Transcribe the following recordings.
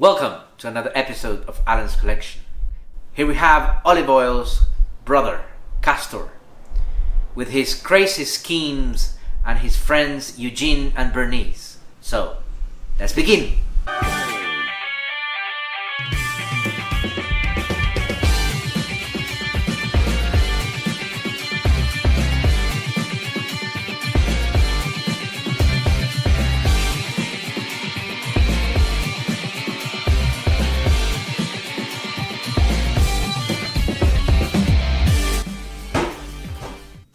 Welcome to another episode of Alan's Collection. Here we have Olive Oil's brother, Castor, with his crazy schemes and his friends Eugene and Bernice. So, let's begin!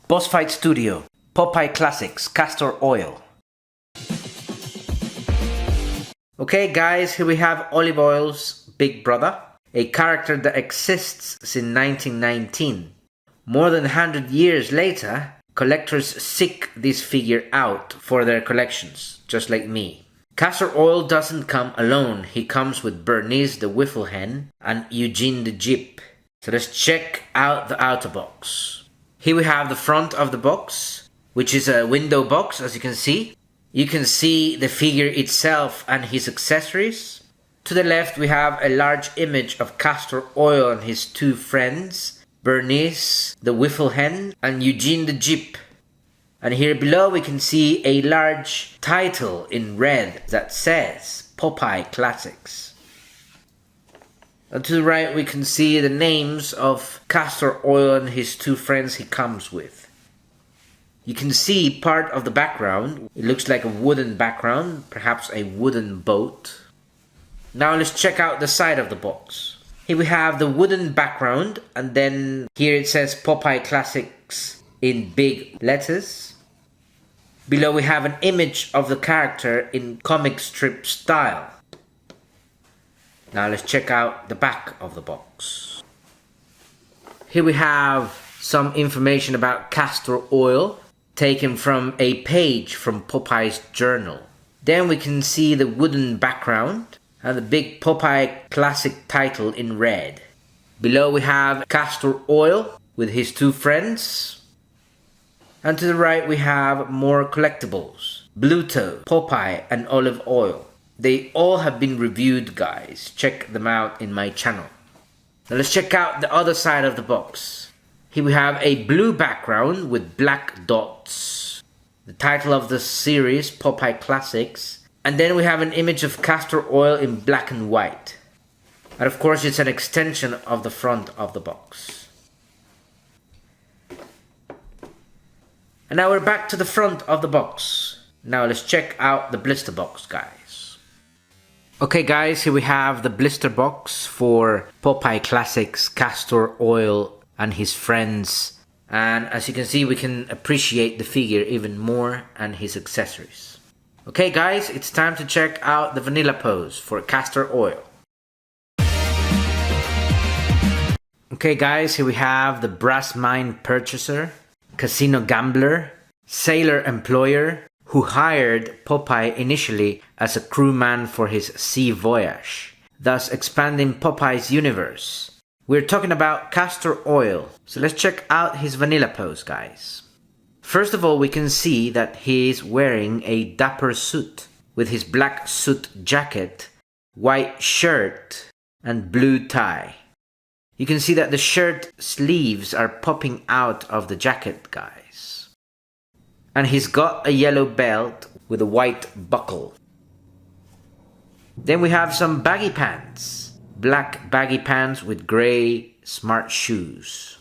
Boss Fight Studio, Popeye Classics, Castor Oil. Okay guys, here we have Olive Oil's big brother, a character that exists since 1919. More than 100 years later, collectors seek this figure out for their collections, just like me. Castor Oil doesn't come alone, he comes with Bernice the Wiffle Hen and Eugene the Jeep. So let's check out the outer box. Here we have the front of the box, which is a window box, as you can see. You can see the figure itself and his accessories. To the left we have a large image of Castor Oil and his two friends, Bernice the Wiffle Hen and Eugene the Jeep. And here below we can see a large title in red that says Popeye Classics. And to the right we can see the names of Castor Oil and his two friends he comes with. You can see part of the background. It looks like a wooden background, perhaps a wooden boat. Now let's check out the side of the box. Here we have the wooden background, and then here it says Popeye Classics in big letters. Below we have an image of the character in comic strip style. Now let's check out the back of the box. Here we have some information about Castor Oil taken from a page from Popeye's journal. Then we can see the wooden background and the big Popeye Classic title in red. Below we have Castor Oil with his two friends. And to the right we have more collectibles. Bluto, Popeye and Olive Oil. They all have been reviewed, guys. Check them out in my channel. Now let's check out the other side of the box. Here we have a blue background with black dots. The title of the series, Popeye Classics. And then we have an image of Castor Oil in black and white. And of course it's an extension of the front of the box. And now we're back to the front of the box. Now let's check out the blister box, guys. Okay guys, here we have the blister box for Popeye Classics, Castor Oil and his friends. And as you can see, we can appreciate the figure even more and his accessories. Okay guys, it's time to check out the vanilla pose for Castor Oil. Okay guys, here we have the brass mine purchaser, casino gambler, sailor employer, who hired Popeye initially as a crewman for his sea voyage, thus expanding Popeye's universe. We're talking about Castor Oil, so let's check out his vanilla pose, guys. First of all, we can see that he is wearing a dapper suit with his black suit jacket, white shirt and blue tie. You can see that the shirt sleeves are popping out of the jacket, guys. And he's got a yellow belt with a white buckle. Then we have some baggy pants. Black baggy pants with grey smart shoes.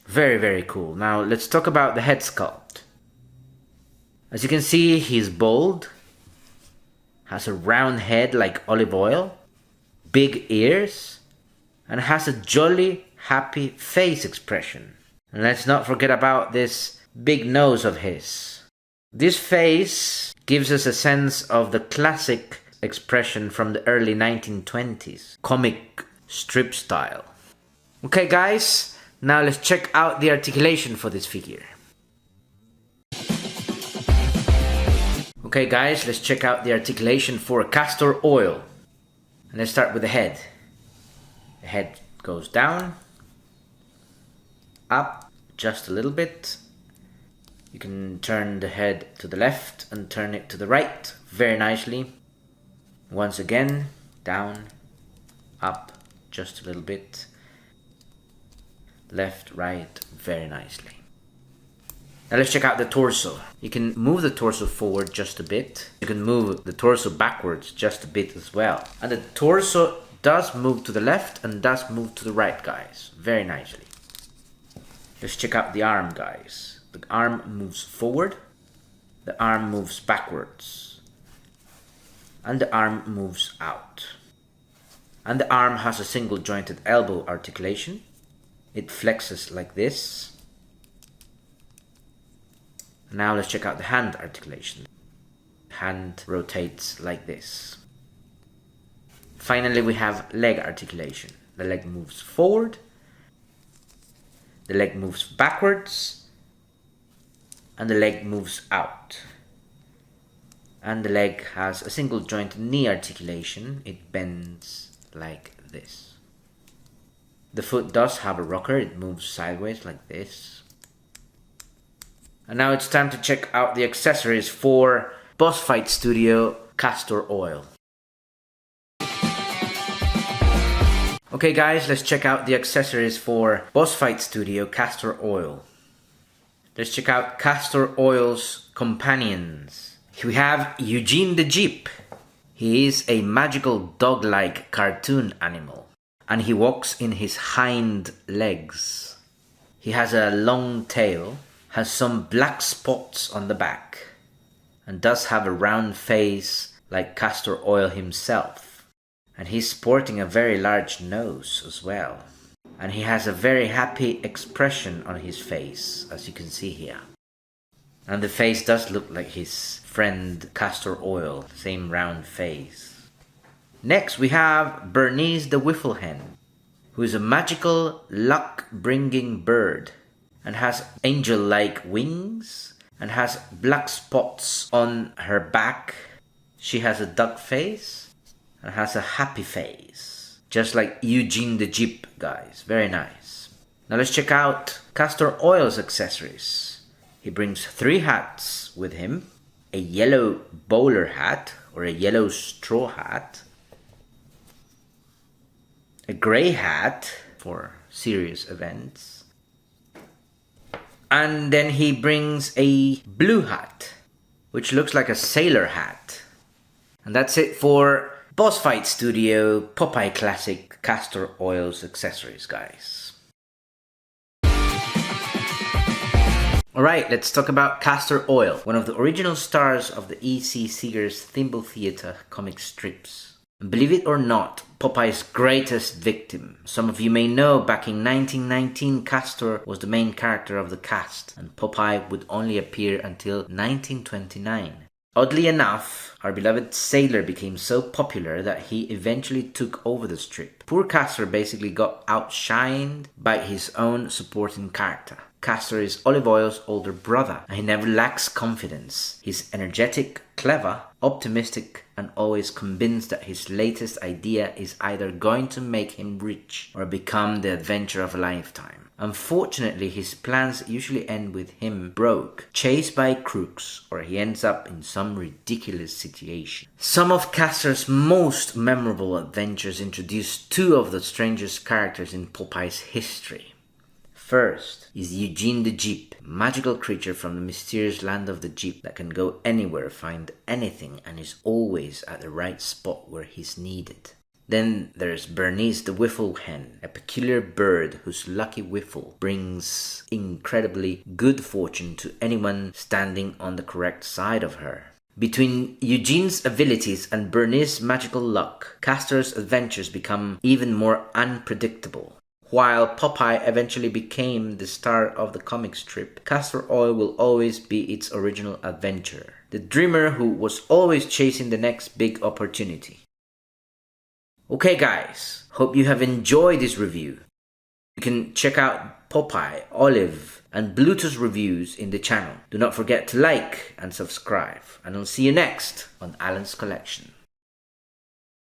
Very, very cool. Now let's talk about the head sculpt. As you can see, he's bald. Has a round head like Olive Oil. Big ears. And has a jolly, happy face expression. And let's not forget about this big nose of his. This face gives us a sense of the classic expression from the early 1920s, comic strip style. Okay guys, now let's check out the articulation for this figure. Okay guys, let's check out the articulation for Castor Oil. And let's start with the head. The head goes down, up just a little bit. You can turn the head to the left and turn it to the right very nicely. Once again, Down, up, just a little bit. Left, right, very nicely. Now let's check out the torso. You can move the torso forward just a bit. You can move the torso backwards just a bit as well. And the torso does move to the left and does move to the right, guys. Very nicely. Let's check out the arm, guys. The arm moves forward. The arm moves backwards. And the arm moves out. And the arm has a single jointed elbow articulation. It flexes like this. Now let's check out the hand articulation. Hand rotates like this. Finally, we have leg articulation. The leg moves forward. The leg moves backwards. And the leg moves out. And the leg has a single joint knee articulation. It bends like this. The foot does have a rocker. It moves sideways like this. And now it's time to check out the accessories for Boss Fight Studio Castor Oil. Okay guys, let's check out the accessories for Boss Fight Studio Castor Oil. Let's check out Castor Oil's companions. We have Eugene the Jeep. He is a magical dog-like cartoon animal, and he walks in his hind legs. He has a long tail, has some black spots on the back, and does have a round face like Castor Oil himself. And he's sporting a very large nose as well. And he has a very happy expression on his face, as you can see here. And the face does look like his friend Castor Oil, same round face. Next we have Bernice the Wiffle Hen, who is a magical luck-bringing bird and has angel-like wings and has black spots on her back. She has a duck face and has a happy face, just like Eugene the Jeep, guys. Very nice. Now let's check out Castor Oil's accessories. He brings 3 hats with him: a yellow bowler hat or a yellow straw hat, a grey hat for serious events, and then he brings a blue hat, which looks like a sailor hat. And that's it for Boss Fight Studio Popeye Classic Castor Oil's accessories, guys. Alright, let's talk about Castor Oil, one of the original stars of the E.C. Sears Thimble Theatre comic strips. Believe it or not, Popeye's greatest victim. Some of you may know back in 1919 Castor was the main character of the cast, and Popeye would only appear until 1929. Oddly enough, our beloved sailor became so popular that he eventually took over the strip. Poor Castor basically got outshined by his own supporting character. Castor is Olive Oil's older brother, and he never lacks confidence. He's energetic, clever, optimistic, and always convinced that his latest idea is either going to make him rich or become the adventure of a lifetime. Unfortunately, his plans usually end with him broke, chased by crooks, or he ends up in some ridiculous situation. Some of Castor's most memorable adventures introduce 2 of the strangest characters in Popeye's history. First is Eugene the Jeep, a magical creature from the mysterious land of the Jeep that can go anywhere, find anything, and is always at the right spot where he's needed. Then there's Bernice the Wiffle Hen, a peculiar bird whose lucky whiffle brings incredibly good fortune to anyone standing on the correct side of her. Between Eugene's abilities and Bernice's magical luck, Castor's adventures become even more unpredictable. While Popeye eventually became the star of the comic strip, Castor Oil will always be its original adventurer, the dreamer who was always chasing the next big opportunity. Okay guys, hope you have enjoyed this review. You can check out Popeye, Olive, and Bluetooth reviews in the channel. Do not forget to like and subscribe, and I'll see you next on Alan's Collection.